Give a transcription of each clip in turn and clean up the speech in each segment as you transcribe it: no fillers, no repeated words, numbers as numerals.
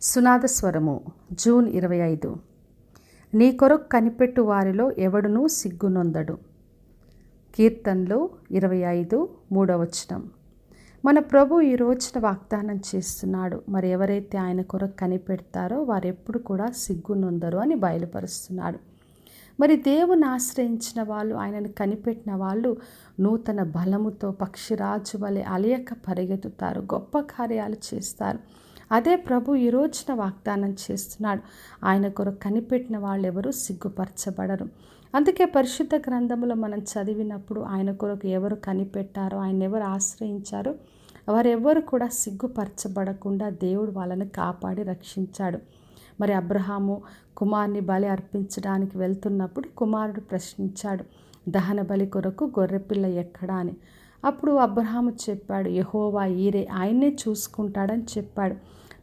సునాద స్వరము జూన్ 25. నీ కొరకు కనిపెట్టు వారిలో ఎవడునూ సిగ్గునొందడు. కీర్తనలు 25:3. మన ప్రభు ఈ రోజున వాగ్దానం చేస్తున్నాడు. మరి ఎవరైతే ఆయన కొరకు కనిపెడతారో వారెప్పుడు కూడా సిగ్గునొందరు అని బయలుపరుస్తున్నాడు. మరి దేవుని ఆశ్రయించిన వాళ్ళు, ఆయనను కనిపెట్టిన వాళ్ళు నూతన బలముతో పక్షిరాజు వలె అలయక పరిగెత్తుతారు, గొప్ప కార్యాలు చేస్తారు. అదే ప్రభు ఈ రోజున వాగ్దానం చేస్తున్నాడు. ఆయన కొరకు కనిపెట్టిన వాళ్ళు ఎవరు సిగ్గుపరచబడరు. అందుకే పరిశుద్ధ గ్రంథంలో మనం చదివినప్పుడు ఆయన కొరకు ఎవరు కనిపెట్టారో, ఆయన ఎవరు ఆశ్రయించారో వారెవ్వరు కూడా సిగ్గుపరచబడకుండా దేవుడు వాళ్ళని కాపాడి రక్షించాడు. మరి అబ్రహాము కుమారుని బలి అర్పించడానికి వెళ్తున్నప్పుడు కుమారుడు ప్రశ్నించాడు, దహన బలి కొరకు గొర్రెపిల్ల ఎక్కడా అని. అప్పుడు అబ్రహాము చెప్పాడు, యెహోవా ఈరే, ఆయన్నే చూసుకుంటాడని చెప్పాడు.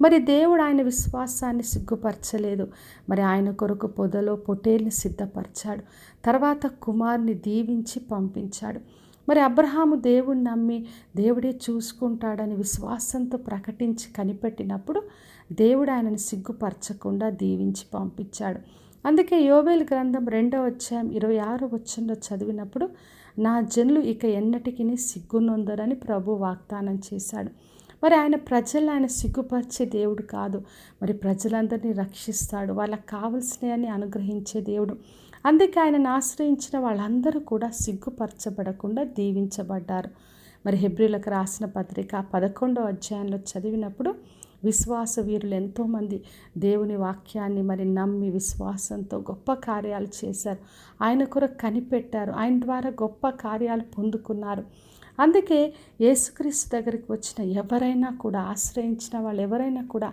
మరి దేవుడు ఆయన విశ్వాసాన్ని సిగ్గుపరచలేదు. మరి ఆయన కొరకు పొదలో పొట్టేల్ని సిద్ధపరిచాడు. తర్వాత కుమారుని దీవించి పంపించాడు. మరి అబ్రహాము దేవుణ్ణి నమ్మి దేవుడే చూసుకుంటాడని విశ్వాసంతో ప్రకటించి కనిపెట్టినప్పుడు దేవుడు ఆయనను సిగ్గుపరచకుండా దీవించి పంపించాడు. అందుకే యోవేలు గ్రంథం 2:26 చదివినప్పుడు నా జనులు ఇక ఎన్నటికీ సిగ్గునొందరని ప్రభు వాగ్దానం చేశాడు. మరి ఆయన ప్రజలను ఆయన సిగ్గుపరిచే దేవుడు కాదు. మరి ప్రజలందరినీ రక్షిస్తాడు, వాళ్ళకి కావలసినవన్నీ అనుగ్రహించే దేవుడు. అందుకే ఆయనను ఆశ్రయించిన వాళ్ళందరూ కూడా సిగ్గుపరచబడకుండా దీవించబడ్డారు. మరి హెబ్రీలకు రాసిన పత్రిక 11వ చదివినప్పుడు విశ్వాస వీరులు ఎంతోమంది దేవుని వాక్యాన్ని మరి నమ్మి విశ్వాసంతో గొప్ప కార్యాలు చేశారు. ఆయన కొరకు కనిపెట్టారు, ఆయన ద్వారా గొప్ప కార్యాలు పొందుకున్నారు. అందుకే యేసుక్రీస్తు దగ్గరికి వచ్చిన ఎవరైనా కూడా, ఆశ్రయించిన వాళ్ళు ఎవరైనా కూడా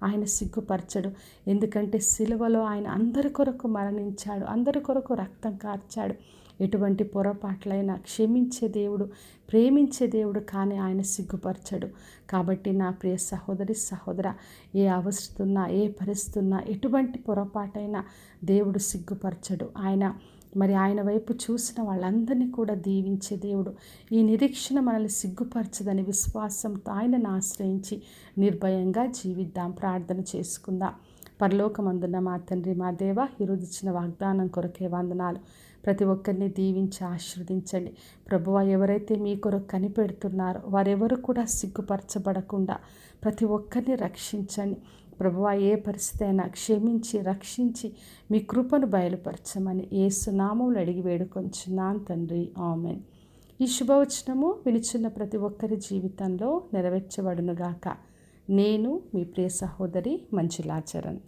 ఆయన సిగ్గుపరచడు. ఎందుకంటే సిలువలో ఆయన అందరి కొరకు మరణించాడు, అందరి కొరకు రక్తం కార్చాడు. ఎటువంటి పొరపాట్లైనా క్షమించే దేవుడు, ప్రేమించే దేవుడు, కానీ ఆయన సిగ్గుపరచడు. కాబట్టి నా ప్రియ సహోదరి సహోదర, ఏ అవస్థ ఉన్నా, ఏ పరిస్థితి ఉన్నా, ఎటువంటి పొరపాటైనా దేవుడు సిగ్గుపరచడు. ఆయన వైపు చూసిన వాళ్ళందరినీ కూడా దీవించే దేవుడు. ఈ నిరీక్షణ మనల్ని సిగ్గుపరచదని విశ్వాసంతో ఆయనను ఆశ్రయించి నిర్భయంగా జీవిద్దాం. ప్రార్థన చేసుకుందాం. పరలోకమందున్న మా తండ్రి, మా దేవ, ఈరోజు ఇచ్చిన వాగ్దానం కొరకే వందనాలు. ప్రతి ఒక్కరిని దీవించి ఆశీర్వదించండి. ప్రభువా, ఎవరైతే మీ కొరకు కనిపెడుతున్నారో వారెవరు కూడా సిగ్గుపరచబడకుండా ప్రతి ఒక్కరిని రక్షించండి. ప్రభువా, ఏ పరిస్థితి అయినా క్షమించి రక్షించి మీ కృపను బయలుపరచమని యేసు నామములో అడిగి వేడుకొంచున్నాను తండ్రి, ఆమేన్. ఈ శుభవచనము వినిచున్న ప్రతి ఒక్కరి జీవితంలో నెరవేర్చబడునుగాక. నేను మీ ప్రియ సహోదరి మంజులా చరణ్.